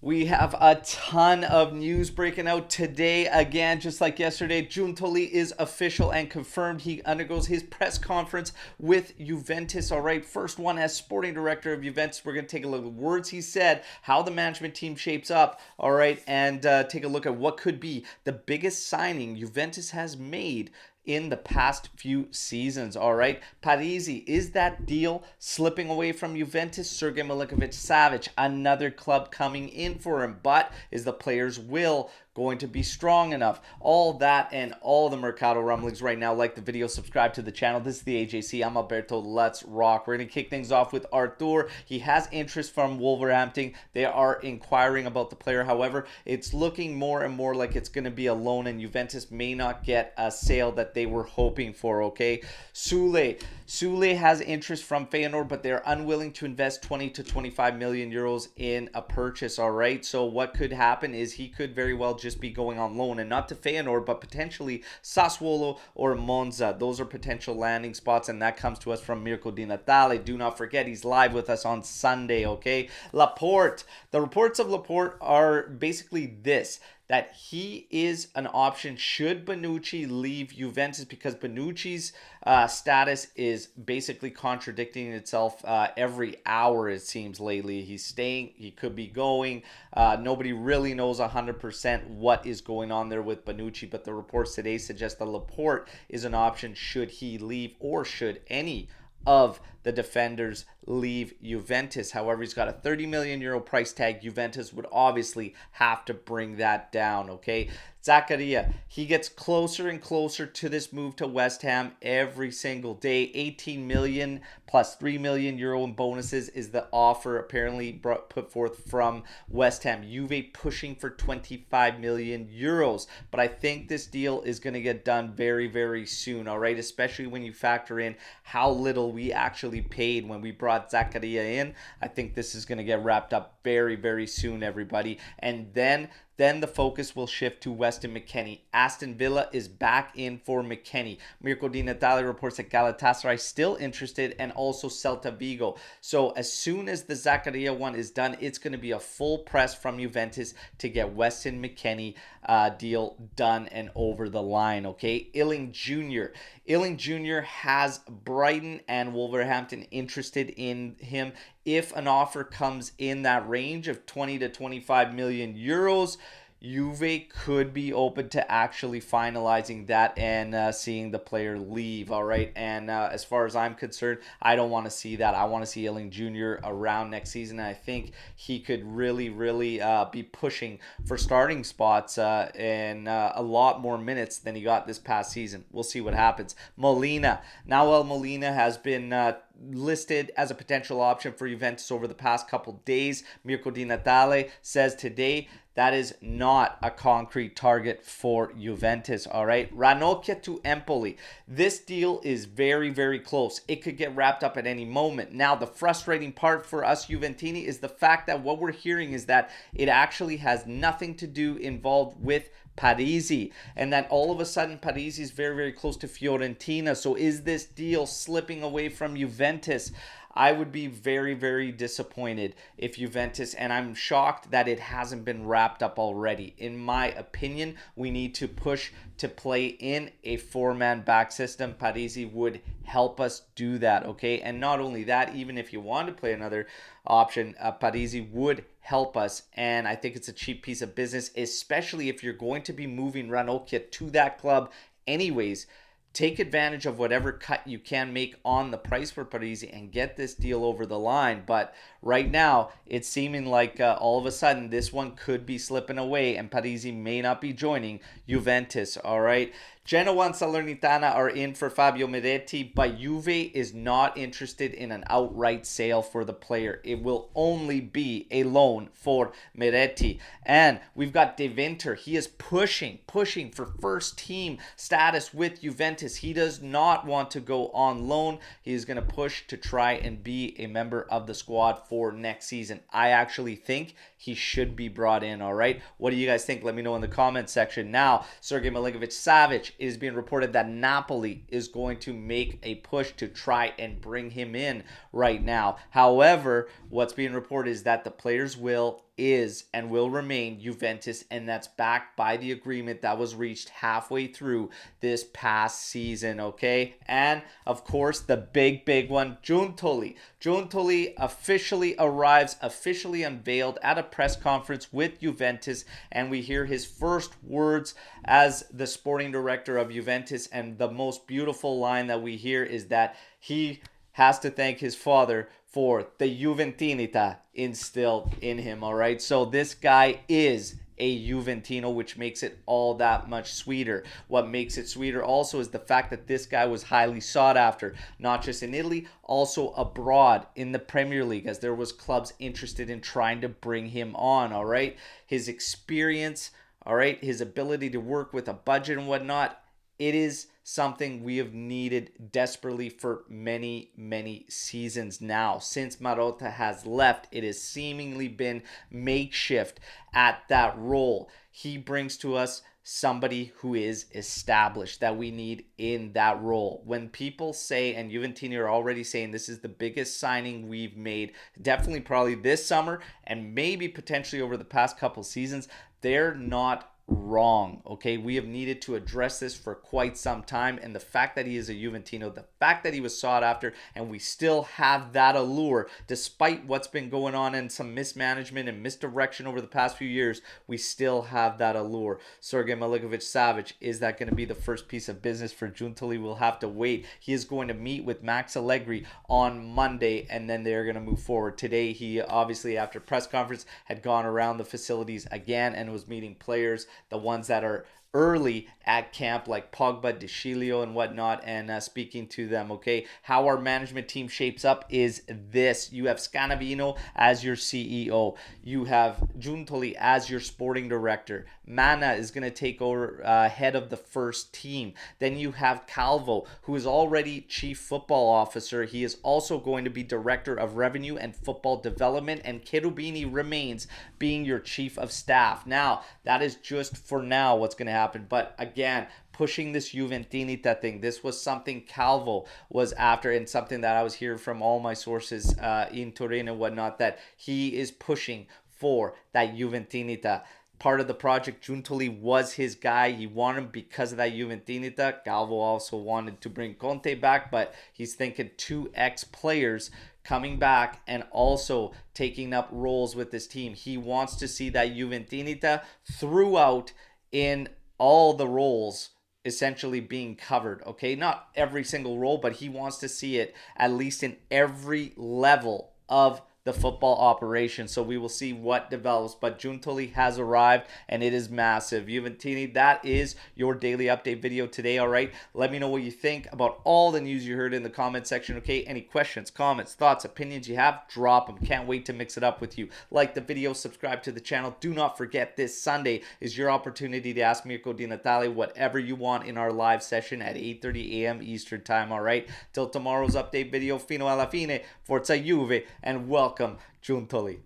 We have a ton of news breaking out today. Again, just like yesterday, Giuntoli is official and confirmed. He undergoes his press conference with Juventus. All right, first one as sporting director of Juventus. We're going to take a look at the words he said, how the management team shapes up. All right, and take a look at what could be the biggest signing Juventus has made in the past few seasons. All right, Parisi, is that deal slipping away from Juventus? Sergej Milinkovic-Savic, another club coming in for him, but is the player's will going to be strong enough? All that and all the mercato rumblings right now. Like the video, subscribe to the channel. This is the AJC. I'm Alberto. Let's rock. We're going to kick things off with Arthur. He has interest from Wolverhampton. They are inquiring about the player. However, it's looking more and more like it's going to be a loan, and Juventus may not get a sale that they were hoping for. Okay, Soule has interest from Feyenoord, but they're unwilling to invest 20 to 25 million euros in a purchase. All right, so what could happen is he could very well just be going on loan, and not to Feyenoord, but potentially Sassuolo or Monza. Those are potential landing spots, and that comes to us from Mirko Di Natale. Do not forget, he's live with us on Sunday. Okay, Laporte. The reports of Laporte are basically this: that he is an option should Bonucci leave Juventus, because Bonucci's status is basically contradicting itself every hour, it seems, lately. He's staying, he could be going. Nobody really knows 100% what is going on there with Bonucci, but the reports today suggest that Laporte is an option should he leave, or should any of the defenders leave Juventus. However, he's got a 30 million euro price tag. Juventus would obviously have to bring that down. Okay, Zakaria, he gets closer and closer to this move to West Ham every single day. 18 million plus 3 million euro in bonuses is the offer apparently put forth from West Ham. Juve pushing for 25 million euros, but I think this deal is going to get done very, very soon. All right, especially when you factor in how little we actually paid when we brought Zakaria in. I think this is going to get wrapped up very, very soon, everybody. And then the focus will shift to Weston McKennie. Aston Villa is back in for McKennie. Mirko Di Natale reports that Galatasaray still interested, and also Celta Vigo. So as soon as the Zakaria one is done, it's going to be a full press from Juventus to get Weston McKennie deal done and over the line. Okay, Iling Jr. Iling Jr. has Brighton and Wolverhampton interested in him. If an offer comes in that range of 20 to 25 million euros, Juve could be open to actually finalizing that and seeing the player leave. All right, and as far as I'm concerned, I don't want to see that. I want to see Iling Jr. around next season, and I think he could really be pushing for starting spots and a lot more minutes than he got this past season. We'll see what happens. Molina. Nahuel Molina has been listed as a potential option for Juventus over the past couple days. Mirko Di Natale says today that is not a concrete target for Juventus. All right, Ranocchia to Empoli. This deal is very, very close. It could get wrapped up at any moment. Now, the frustrating part for us Juventini is the fact that what we're hearing is that it actually has nothing to do involved with Parisi, and that all of a sudden Parisi is very, very close to Fiorentina. So is this deal slipping away from Juventus? I would be very, very disappointed if Juventus, and I'm shocked that it hasn't been wrapped up already. In my opinion, we need to push to play in a four-man back system. Parisi would help us do that, okay? And not only that, even if you want to play another option, Parisi would help us, and I think it's a cheap piece of business, especially if you're going to be moving Ranocchia to that club anyways. Take advantage of whatever cut you can make on the price for Parisi and get this deal over the line. But right now, it's seeming like all of a sudden this one could be slipping away, and Parisi may not be joining Juventus. All right. Genoa and Salernitana are in for Fabio Miretti, but Juve is not interested in an outright sale for the player. It will only be a loan for Miretti. And we've got De Winter. He is pushing for first team status with Juventus. He does not want to go on loan. He is going to push to try and be a member of the squad for next season. I actually think he should be brought in, all right? What do you guys think? Let me know in the comment section. Now, Sergej Milinkovic-Savic, it is being reported that Napoli is going to make a push to try and bring him in right now. However, what's being reported is that the player's will is and will remain Juventus, and that's backed by the agreement that was reached halfway through this past season, okay? And of course, the big one, Giuntoli. Giuntoli officially arrives, officially unveiled at a press conference with Juventus, and we hear his first words as the sporting director of Juventus, and the most beautiful line that we hear is that he has to thank his father for the Juventinita instilled in him, all right? So this guy is a Juventino, which makes it all that much sweeter. What makes it sweeter also is the fact that this guy was highly sought after, not just in Italy, also abroad in the Premier League, as there was clubs interested in trying to bring him on, all right? His experience, all right, his ability to work with a budget and whatnot, it is something we have needed desperately for many seasons now. Since Marotta has left, it has seemingly been makeshift at that role. He brings to us somebody who is established that we need in that role. When people say, and Juventini are already saying, this is the biggest signing we've made, definitely probably this summer and maybe potentially over the past couple seasons, they're not wrong. Okay, we have needed to address this for quite some time, and the fact that he is a Juventino, the fact that he was sought after, and we still have that allure despite what's been going on and some mismanagement and misdirection over the past few years, we still have that allure. Sergej Milinkovic-Savic, is that going to be the first piece of business for Giuntoli? We'll have to wait. He is going to meet with Max Allegri on Monday, and then they're going to move forward. Today, he obviously, after press conference, had gone around the facilities again and was meeting players, the ones that are early at camp, like Pogba, De Sciglio, and whatnot, and speaking to them, okay? How our management team shapes up is this. You have Scanavino as your CEO. You have Giuntoli as your sporting director. Mana is going to take over head of the first team. Then you have Calvo, who is already chief football officer. He is also going to be director of revenue and football development, and Cherubini remains being your chief of staff. Now, that is just for now what's going to happen, but again, pushing this Juventinita thing, this was something Calvo was after, and something that I was hearing from all my sources in Turin and whatnot, that he is pushing for that Juventinita. Part of the project, Giuntoli was his guy. He wanted him because of that Juventinita. Calvo also wanted to bring Conte back, but he's thinking two ex-players coming back and also taking up roles with this team. He wants to see that Juventinita throughout in all the roles essentially being covered, okay? Not every single role, but he wants to see it at least in every level of the football operation. So we will see what develops, but Giuntoli has arrived and it is massive. Juventini, that is your daily update video today, all right? Let me know what you think about all the news you heard in the comment section, okay? Any questions, comments, thoughts, opinions you have, drop them. Can't wait to mix it up with you. Like the video, subscribe to the channel. Do not forget, this Sunday is your opportunity to ask Mirko Di Natale whatever you want in our live session at 8:30 a.m. Eastern time, all right? Till tomorrow's update video, fino alla fine, forza Juve, and welcome Giuntoli.